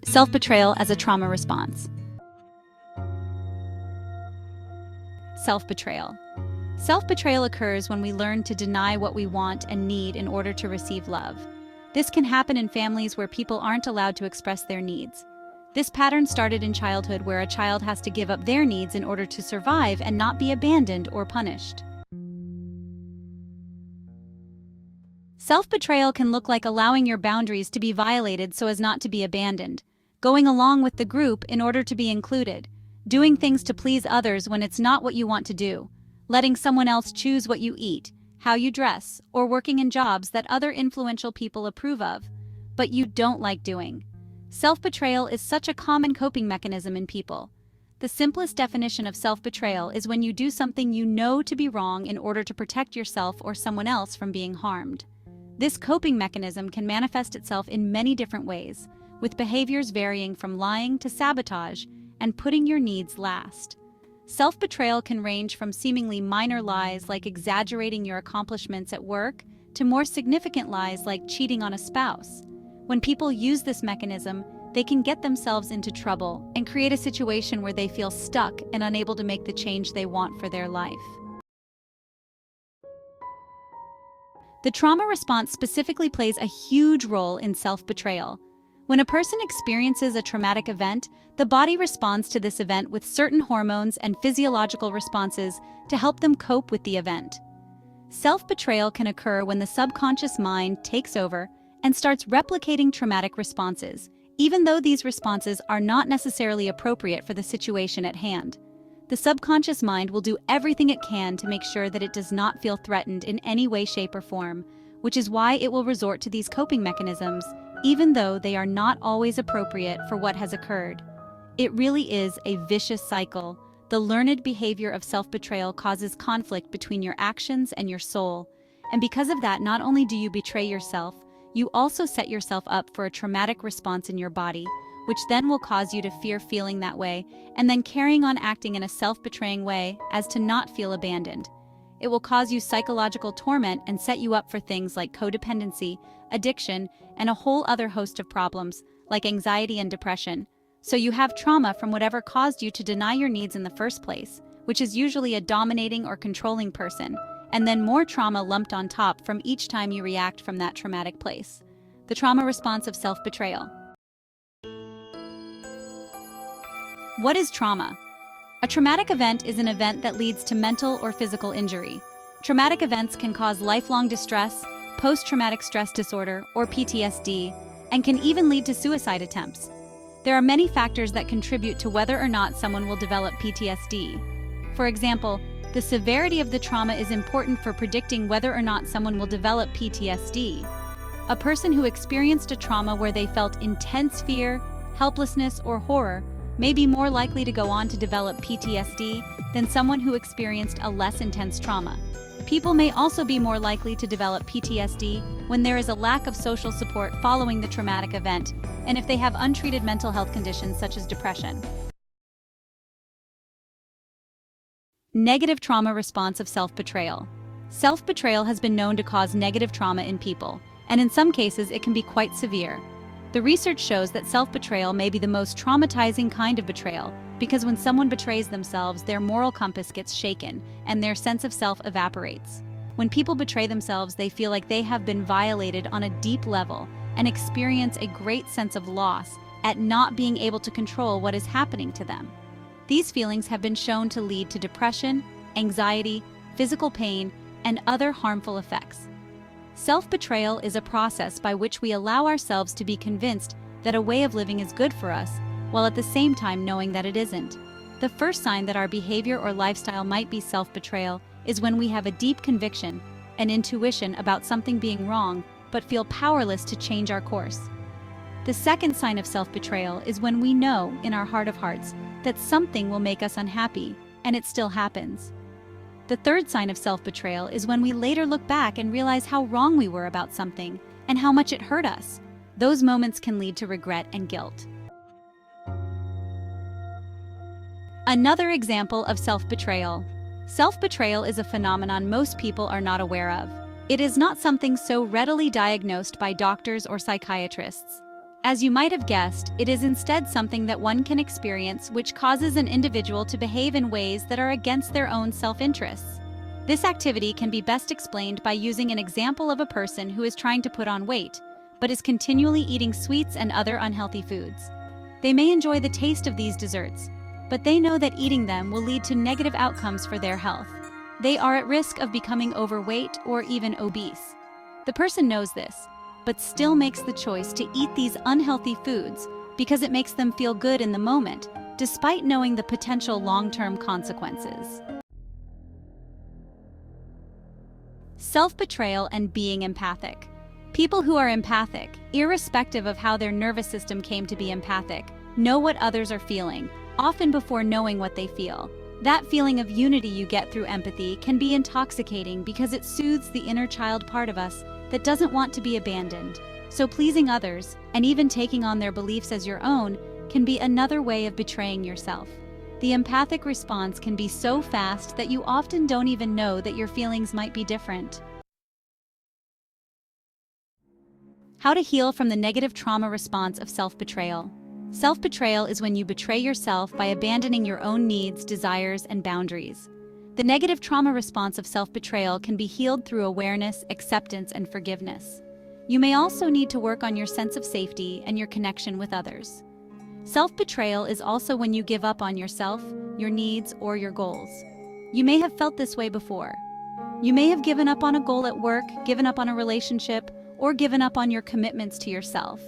Self-betrayal as a trauma response. Self-betrayal. Self-betrayal occurs when we learn to deny what we want and need in order to receive love. This can happen in families where people aren't allowed to express their needs. This pattern started in childhood, where a child has to give up their needs in order to survive and not be abandoned or punished. Self-betrayal can look like allowing your boundaries to be violated so as not to be abandoned, going along with the group in order to be included, doing things to please others when it's not what you want to do, letting someone else choose what you eat, how you dress, or working in jobs that other influential people approve of, but you don't like doing. Self-betrayal is such a common coping mechanism in people. The simplest definition of self-betrayal is when you do something you know to be wrong in order to protect yourself or someone else from being harmed. This coping mechanism can manifest itself in many different ways, with behaviors varying from lying to sabotage and putting your needs last. Self-betrayal can range from seemingly minor lies like exaggerating your accomplishments at work to more significant lies like cheating on a spouse. When people use this mechanism, they can get themselves into trouble and create a situation where they feel stuck and unable to make the change they want for their life. The trauma response specifically plays a huge role in self-betrayal. When a person experiences a traumatic event, the body responds to this event with certain hormones and physiological responses to help them cope with the event. Self-betrayal can occur when the subconscious mind takes over and starts replicating traumatic responses, even though these responses are not necessarily appropriate for the situation at hand. The subconscious mind will do everything it can to make sure that it does not feel threatened in any way, shape, or form, which is why it will resort to these coping mechanisms, even though they are not always appropriate for what has occurred. It really is a vicious cycle. The learned behavior of self-betrayal causes conflict between your actions and your soul. And because of that, not only do you betray yourself, you also set yourself up for a traumatic response in your body, which then will cause you to fear feeling that way, and then carrying on acting in a self-betraying way as to not feel abandoned. It will cause you psychological torment and set you up for things like codependency, addiction, and a whole other host of problems, like anxiety and depression. So you have trauma from whatever caused you to deny your needs in the first place, which is usually a dominating or controlling person, and then more trauma lumped on top from each time you react from that traumatic place. The trauma response of self-betrayal. What is trauma? A traumatic event is an event that leads to mental or physical injury. Traumatic events can cause lifelong distress, post-traumatic stress disorder, or PTSD, and can even lead to suicide attempts. There are many factors that contribute to whether or not someone will develop PTSD. For example, the severity of the trauma is important for predicting whether or not someone will develop PTSD. A person who experienced a trauma where they felt intense fear, helplessness, or horror may be more likely to go on to develop PTSD than someone who experienced a less intense trauma. People may also be more likely to develop PTSD when there is a lack of social support following the traumatic event, and if they have untreated mental health conditions such as depression. Negative trauma response of self-betrayal. Self-betrayal has been known to cause negative trauma in people, and in some cases it can be quite severe. The research shows that self-betrayal may be the most traumatizing kind of betrayal, because when someone betrays themselves, their moral compass gets shaken and their sense of self evaporates. When people betray themselves, they feel like they have been violated on a deep level and experience a great sense of loss at not being able to control what is happening to them. These feelings have been shown to lead to depression, anxiety, physical pain, and other harmful effects. Self-betrayal is a process by which we allow ourselves to be convinced that a way of living is good for us, while at the same time knowing that it isn't. The first sign that our behavior or lifestyle might be self-betrayal is when we have a deep conviction, an intuition about something being wrong, but feel powerless to change our course. The second sign of self-betrayal is when we know, in our heart of hearts, that something will make us unhappy, and it still happens. The third sign of self-betrayal is when we later look back and realize how wrong we were about something and how much it hurt us. Those moments can lead to regret and guilt. Another example of self-betrayal. Self-betrayal is a phenomenon most people are not aware of. It is not something so readily diagnosed by doctors or psychiatrists. As you might have guessed, it is instead something that one can experience which causes an individual to behave in ways that are against their own self-interests. This activity can be best explained by using an example of a person who is trying to put on weight, but is continually eating sweets and other unhealthy foods. They may enjoy the taste of these desserts, but they know that eating them will lead to negative outcomes for their health. They are at risk of becoming overweight or even obese. The person knows this, but still makes the choice to eat these unhealthy foods because it makes them feel good in the moment, despite knowing the potential long-term consequences. Self-betrayal and being empathic. People who are empathic, irrespective of how their nervous system came to be empathic, know what others are feeling, often before knowing what they feel. That feeling of unity you get through empathy can be intoxicating because it soothes the inner child part of us that doesn't want to be abandoned. So pleasing others, and even taking on their beliefs as your own, can be another way of betraying yourself. The empathic response can be so fast that you often don't even know that your feelings might be different. How to heal from the negative trauma response of self-betrayal. Self-betrayal is when you betray yourself by abandoning your own needs, desires, and boundaries. The negative trauma response of self-betrayal can be healed through awareness, acceptance, and forgiveness. You may also need to work on your sense of safety and your connection with others. Self-betrayal is also when you give up on yourself, your needs, or your goals. You may have felt this way before. You may have given up on a goal at work, given up on a relationship, or given up on your commitments to yourself.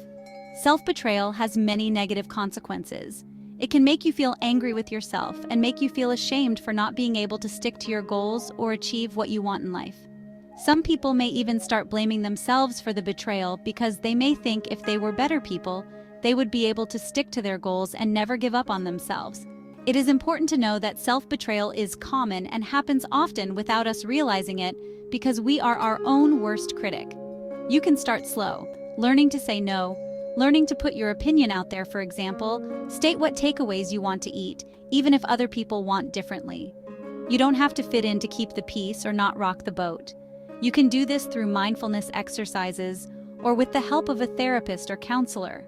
Self-betrayal has many negative consequences. It can make you feel angry with yourself and make you feel ashamed for not being able to stick to your goals or achieve what you want in life. Some people may even start blaming themselves for the betrayal because they may think if they were better people, they would be able to stick to their goals and never give up on themselves. It is important to know that self-betrayal is common and happens often without us realizing it because we are our own worst critic. You can start slow, learning to say no, learning to put your opinion out there, for example, state what takeaways you want to eat, even if other people want differently. You don't have to fit in to keep the peace or not rock the boat. You can do this through mindfulness exercises or with the help of a therapist or counselor.